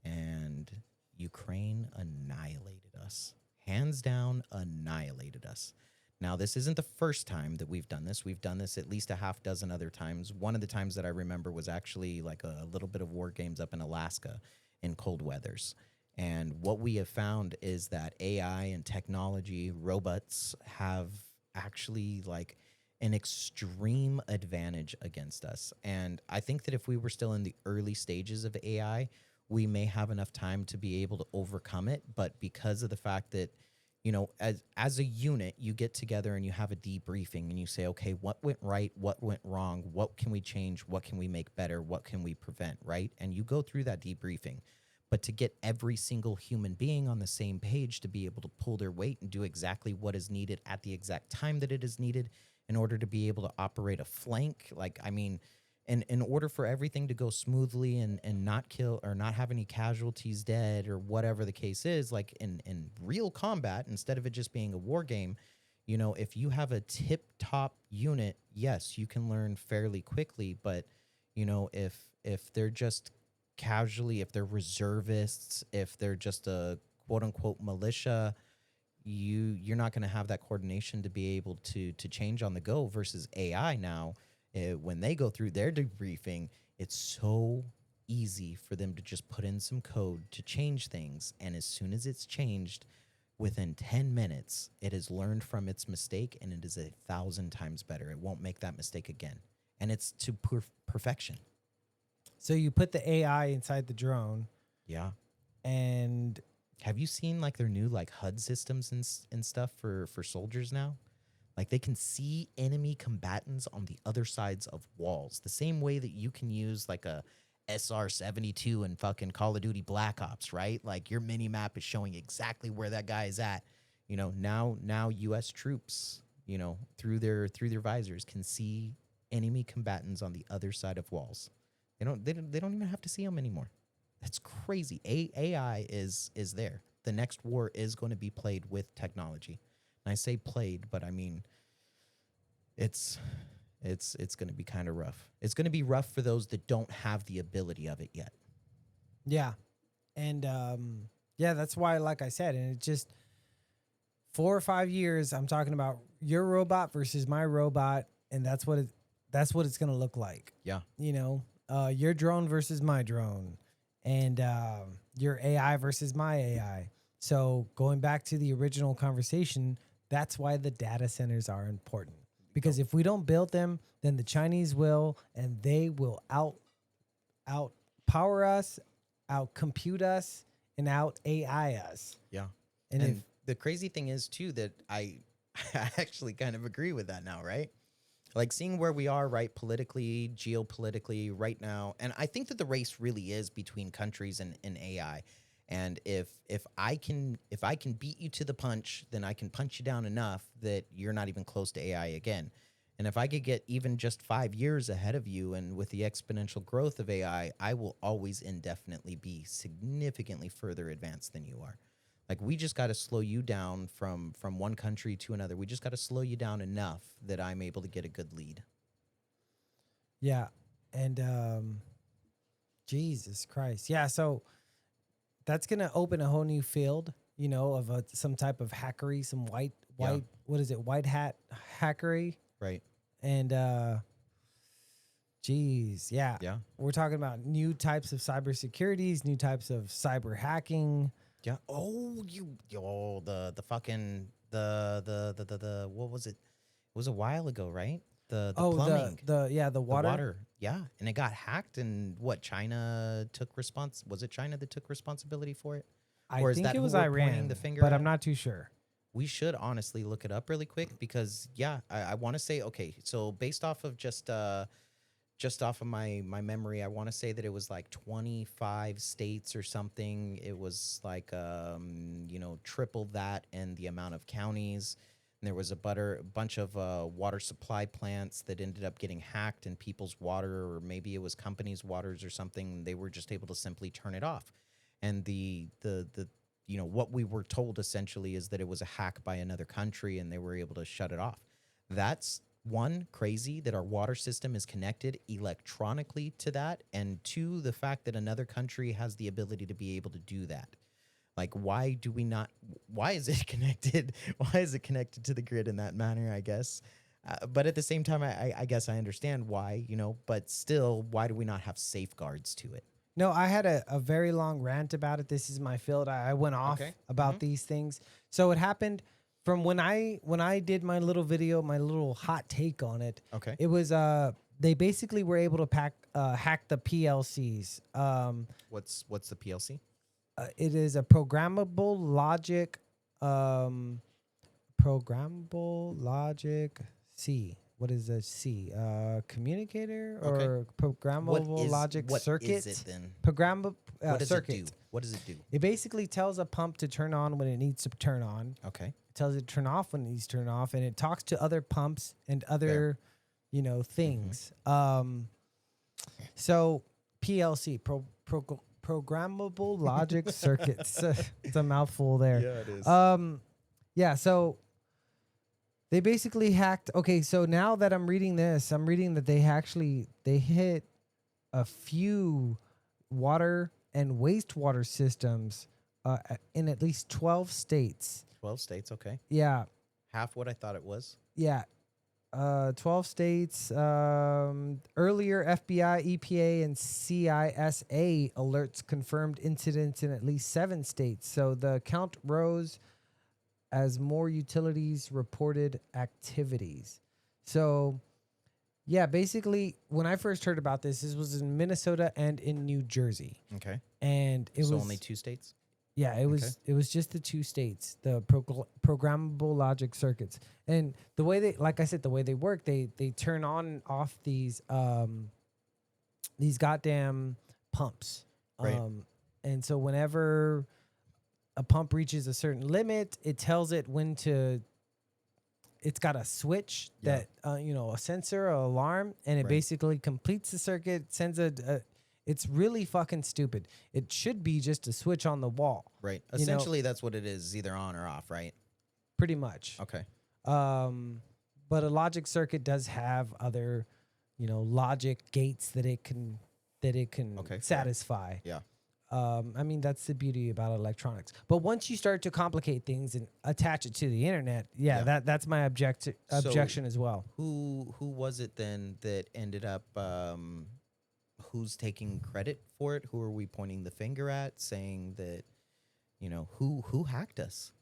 and Ukraine annihilated us, hands down, annihilated us. Now, this isn't the first time that we've done this. We've done this at least a half dozen other times. One of the times that I remember was actually like a little bit of war games up in Alaska in cold weathers. And what we have found is that AI and technology, robots have actually like an extreme advantage against us. And I think that if we were still in the early stages of AI, we may have enough time to be able to overcome it. But because of the fact that, as a unit, you get together and you have a debriefing and you say, okay, what went right? What went wrong? What can we change? What can we make better? What can we prevent? Right? And you go through that debriefing. But to get every single human being on the same page to be able to pull their weight and do exactly what is needed at the exact time that it is needed in order to be able to operate a flank, like, I mean, in order for everything to go smoothly and not kill or not have any casualties dead or whatever the case is, like in real combat, instead of it just being a war game, if you have a tip-top unit, yes, you can learn fairly quickly. But, if they're just casually, if they're reservists, if they're just a quote-unquote militia, you're not going to have that coordination to be able to change on the go versus AI now. When they go through their debriefing, it's so easy for them to just put in some code to change things. And as soon as it's changed, within 10 minutes, it has learned from its mistake and it is 1,000 times better. It won't make that mistake again. And it's to perfection. So you put the AI inside the drone. Yeah. And have you seen like their new like HUD systems and stuff for soldiers now? Like they can see enemy combatants on the other sides of walls, the same way that you can use like a SR-72 in fucking Call of Duty Black Ops, right? Like your mini map is showing exactly where that guy is at. Now U.S. troops, through their visors can see enemy combatants on the other side of walls. They don't even have to see them anymore. That's crazy. AI is there. The next war is going to be played with technology. And I say played, but I mean, it's going to be kind of rough. It's going to be rough for those that don't have the ability of it yet. Yeah. And that's why, like I said, and it just 4 or 5 years, I'm talking about your robot versus my robot, and that's what it's going to look like. Yeah. Your drone versus my drone, and your AI versus my AI. So going back to the original conversation, that's why the data centers are important. Because if we don't build them, then the Chinese will, and they will out power us, out compute us, and out AI us. Yeah. And, And the crazy thing is too that I actually kind of agree with that now, right? Like seeing where we are, right, politically, geopolitically, right now, and I think that the race really is between countries and AI. And if I can beat you to the punch, then I can punch you down enough that you're not even close to AI again. And if I could get even just 5 years ahead of you, and with the exponential growth of AI, I will always indefinitely be significantly further advanced than you are. Like we just got to slow you down from one country to another. We just got to slow you down enough that I'm able to get a good lead. yeah, and Jesus Christ, yeah. So that's gonna open a whole new field, of some type of hackery, some white, Yeah. what is it, white hat hackery, Right. and geez, yeah, Yeah. we're talking about new types of cybersecurities, new types of cyber hacking. Yeah. The fucking the what was it? It was a while ago, right? The Oh, plumbing, the the water. water. Yeah, and it got hacked, and what, China took was it China that took responsibility for it? I Or is think that it who was we're pointing Iran, the finger but at? I'm not too sure. We should honestly look it up really quick because yeah, I want to say, okay, so based off of just off of my memory, I want to say that it was like 25 states or something. It was like triple that in the amount of counties. And there was a bunch of water supply plants that ended up getting hacked, and people's water, or maybe it was companies' waters or something. They were just able to simply turn it off. And the what we were told essentially is that it was a hack by another country, and they were able to shut it off. That's one, crazy that our water system is connected electronically to that, and two, the fact that another country has the ability to be able to do that. Like, why do we not? Why is it connected? Why is it connected to the grid in that manner? I guess, but at the same time, I guess I understand why. But still, why do we not have safeguards to it? No, I had a very long rant about it. This is my field. I went off Okay. about these things. So it happened from when I did my little video, my little hot take on it. Okay. It was they basically were able to hack the PLCs. What's the PLC? It is a programmable logic C. What is a C? Communicator or Okay. programmable logic circuit? What is it then? Programmable What does circuit. it do? What does it do? It basically tells a pump to turn on when it needs to turn on. Okay. It tells it to turn off when it needs to turn off, and it talks to other pumps and other, things. So PLC, programmable logic circuits. It's a mouthful there. Yeah, it is. Yeah. So they basically hacked. Okay, so now that I'm reading this, I'm reading that they hit a few water and wastewater systems in at least 12 states. 12 states. Okay. Yeah, Half what I thought it was. yeah. 12 states. Earlier, FBI, EPA, and CISA alerts confirmed incidents in at least 7 states. So the count rose as more utilities reported activities. So, yeah, basically, when I first heard about this was in Minnesota and in New Jersey. Okay. And it was only 2 states? Yeah, it was just the 2 states, the programmable logic circuits. And the way they, like I said, the way they work, they turn on and off these goddamn pumps. Right. And so whenever a pump reaches a certain limit, it tells it when to. It's got a switch that a sensor, or alarm, and it basically completes the circuit, sends it's really fucking stupid. It should be just a switch on the wall. Right. Essentially, that's what it is, either on or off, right? Pretty much. Okay. But a logic circuit does have other, logic gates that it can satisfy. Yeah. I mean, that's the beauty about electronics. But once you start to complicate things and attach it to the internet, that's my objection as well. Who was it then that ended up? Who's taking credit for it? Who are we pointing the finger at, saying that Who hacked us?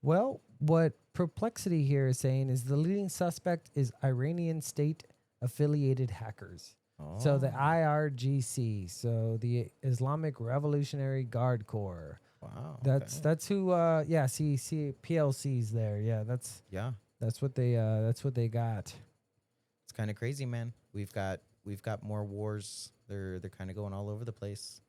Well, what Perplexity here is saying is the leading suspect is Iranian state affiliated hackers. So the Oh, IRGC, so the Islamic Revolutionary Guard Corps. wow. That's Okay. that's who yeah, see PLC's there. Yeah, Yeah, that's what they got. it's kind of crazy, man. We've got more wars. They're kind of going all over the place.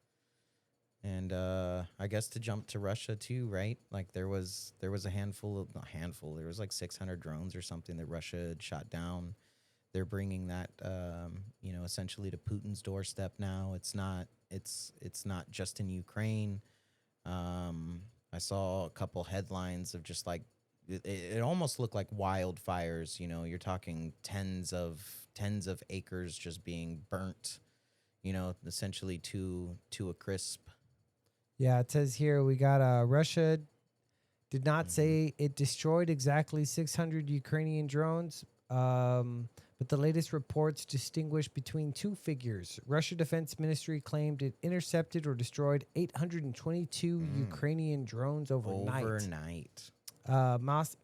And I guess to jump to Russia too, right? Like there was a handful of not handful. There was like 600 drones or something that Russia had shot down. They're bringing that essentially to Putin's doorstep now. It's not just in Ukraine. I saw a couple headlines of just like it almost looked like wildfires. You're talking tens of acres just being burnt. Essentially to a crisp. Yeah, it says here we got Russia did not Hmm. say it destroyed exactly 600 Ukrainian drones, but the latest reports distinguish between two figures. Russia Defense Ministry claimed it intercepted or destroyed 822 Mm. Ukrainian drones overnight. Overnight.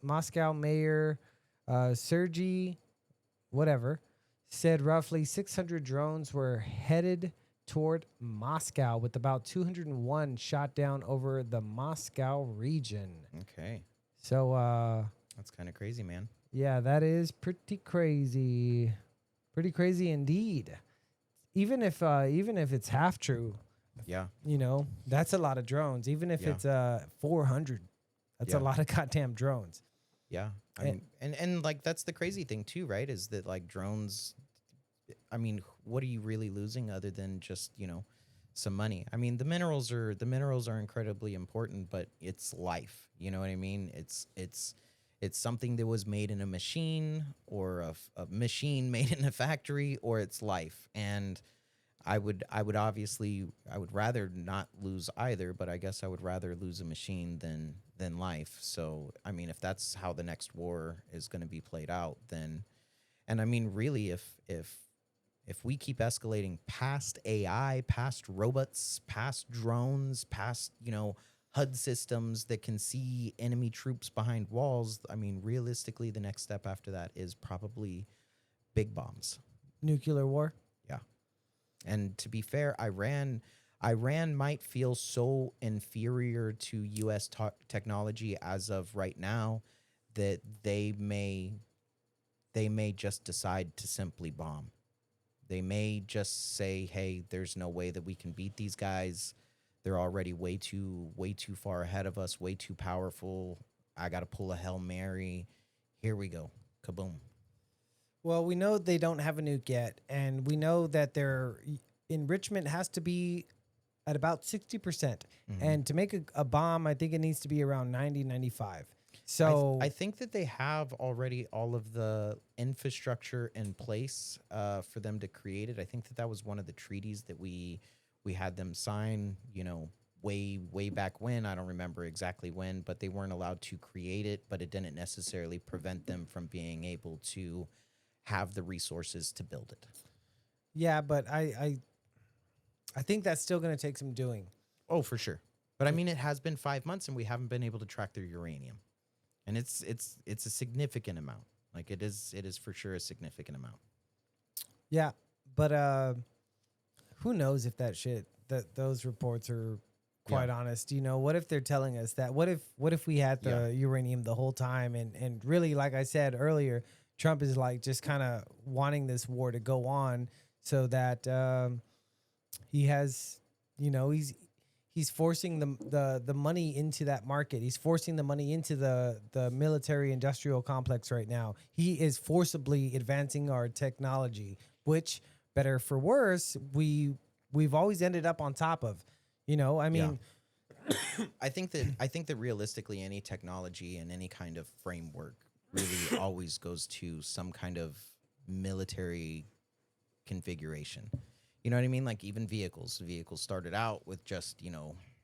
Moscow Mayor Sergei, whatever, said roughly 600 drones were headed toward Moscow, with about 201 shot down over the Moscow region. Okay. So, That's kind of crazy, man. yeah, that is pretty crazy. Pretty crazy indeed. Even if it's half true, Yeah. that's a lot of drones. Even if Yeah. it's 400, that's a Yeah. lot of goddamn drones. Yeah. I Eh, mean, and like that's the crazy thing too, right? Is that like drones, I mean, what are you really losing other than just, some money? I mean, the minerals are incredibly important, but it's life. You know what I mean? It's something that was made in a machine or a machine made in a factory, or it's life. And I would rather not lose either, but I guess I would rather lose a machine than life. So I mean, if that's how the next war is going to be played out, then, and I mean, really, if we keep escalating past AI, past robots, past drones, past HUD systems that can see enemy troops behind walls, I mean, realistically, the next step after that is probably big bombs. Nuclear war. Yeah. And to be fair, Iran might feel so inferior to U.S. technology as of right now that they may just decide to simply bomb. They may just say, "Hey, there's no way that we can beat these guys. They're already way too far ahead of us, way too powerful. I got to pull a Hail Mary. Here we go. Kaboom." Well, we know they don't have a nuke yet, and we know that their enrichment has to be at about 60%. Mhm. And to make a bomb, I think it needs to be around 90, 95. I So, think that they have already all of the infrastructure in place for them to create it. I think that was one of the treaties that we had them sign. Way back when. I don't remember exactly when, but they weren't allowed to create it. But it didn't necessarily prevent them from being able to have the resources to build it. yeah, but I think that's still going to take some doing. Oh, for sure. But I mean, it has been 5 months, and we haven't been able to track their uranium, and it's a significant amount. Like it is for sure a significant amount. Yeah, but who knows if that those reports are Yeah. quite honest. What if they're telling us that? What if we had Yeah. the uranium the whole time, and really, like I said earlier, Trump is like just kind of wanting this war to go on so that he has, he's forcing the money into that market. He's forcing the money into the military industrial complex right now. He is forcibly advancing our technology, which, better for worse, we've always ended up on top of. I Yeah. mean, I think that realistically, any technology and any kind of framework really always goes to some kind of military configuration. You know what I mean? Like even vehicles. Vehicles started out with just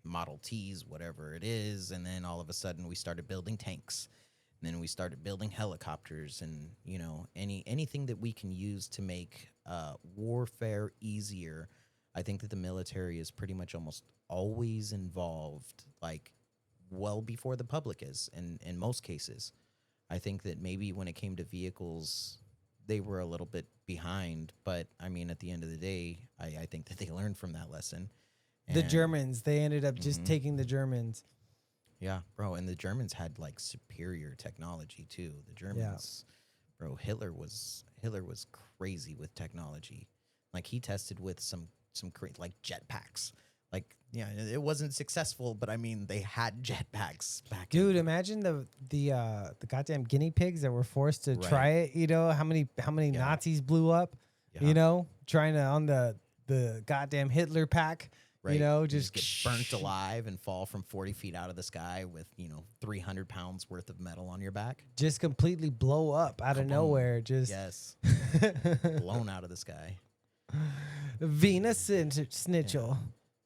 Model Ts, whatever it is, and then all of a sudden we started building tanks. And then we started building helicopters, and anything that we can use to make warfare easier. I think that the military is pretty much almost always involved, like well before the public is in most cases. I think that maybe when it came to vehicles, they were a little bit behind, but I mean, at the end of the day, I think that they learned from that lesson. The And Germans, they ended up just Mhm. taking the Germans. yeah, bro, and the Germans had like superior technology too. The Germans, bro, Hitler was crazy with technology. Like he tested with like jetpacks. Like yeah, it wasn't successful, but I mean they had jetpacks back. Dude, imagine the goddamn guinea pigs that were forced to Right. try it. You know how many Yeah. Nazis blew up? Yeah. You know, trying to on the goddamn Hitler pack. Right. You know, You just get burnt alive and fall from 40 feet out of the sky with 300 pounds worth of metal on your back. just completely blow up out of Kaboom. nowhere. Just Yes, blown out of the sky. Venus Snitchel.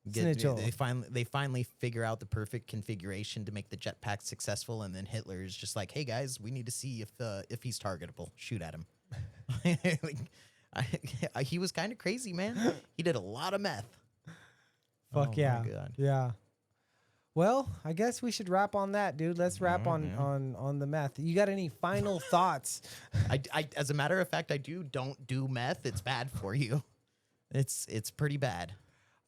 Snitchel. They finally figure out the perfect configuration to make the jetpack successful, and then Hitler is just like, "Hey guys, we need to see if he's targetable. Shoot at him." He was kind of crazy, man. He did a lot of meth. Fuck Oh, my yeah. God. Yeah. Well, I guess we should wrap on that, dude. Let's wrap Alright, yeah. on the meth. You got any final thoughts? I as a matter of fact, don't do meth. It's bad for you. It's pretty bad.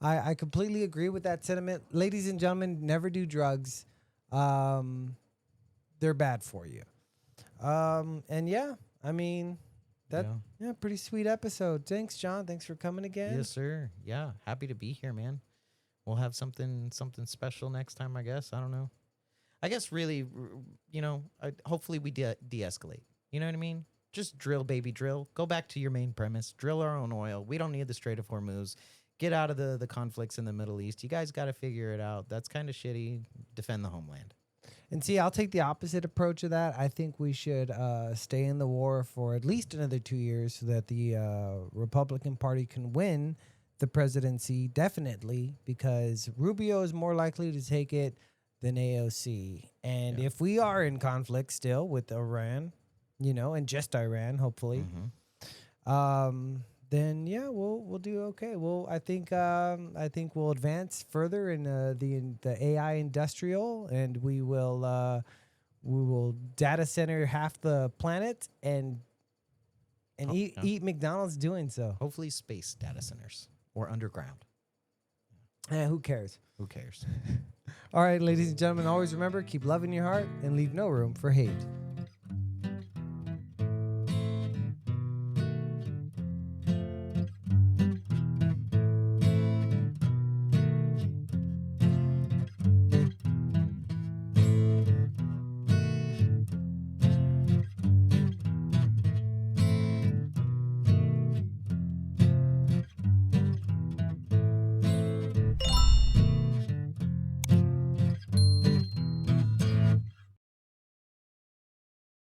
I completely agree with that sentiment. Ladies and gentlemen, never do drugs. They're bad for you. And yeah, I mean, yeah, pretty sweet episode. Thanks, John. Thanks for coming again. Yes, sir. Yeah, happy to be here, man. We'll have something special next time, I guess. I don't know. I guess really, hopefully we de-escalate. You know what I mean? Just drill, baby, drill. Go back to your main premise. Drill our own oil. We don't need the Strait of Hormuz. Get out of the conflicts in the Middle East. You guys got to figure it out. That's kind of shitty. Defend the homeland. And see, I'll take the opposite approach of that. I think we should stay in the war for at least another 2 years so that the Republican Party can win the presidency, definitely, because Rubio is more likely to take it than AOC. And if we are in conflict still with Iran, and just Iran, hopefully, then yeah, we'll do okay. Well, I think we'll advance further in the AI industrial, and we will data center half the planet and eat McDonald's doing so. Hopefully space data centers or underground. Who cares? Who cares? All right, ladies and gentlemen, always remember, keep love in your heart and leave no room for hate.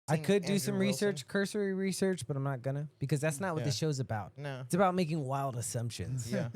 I could do some research, cursory research, but I'm not gonna because that's not what the show's about. No. It's about making wild assumptions. Yeah.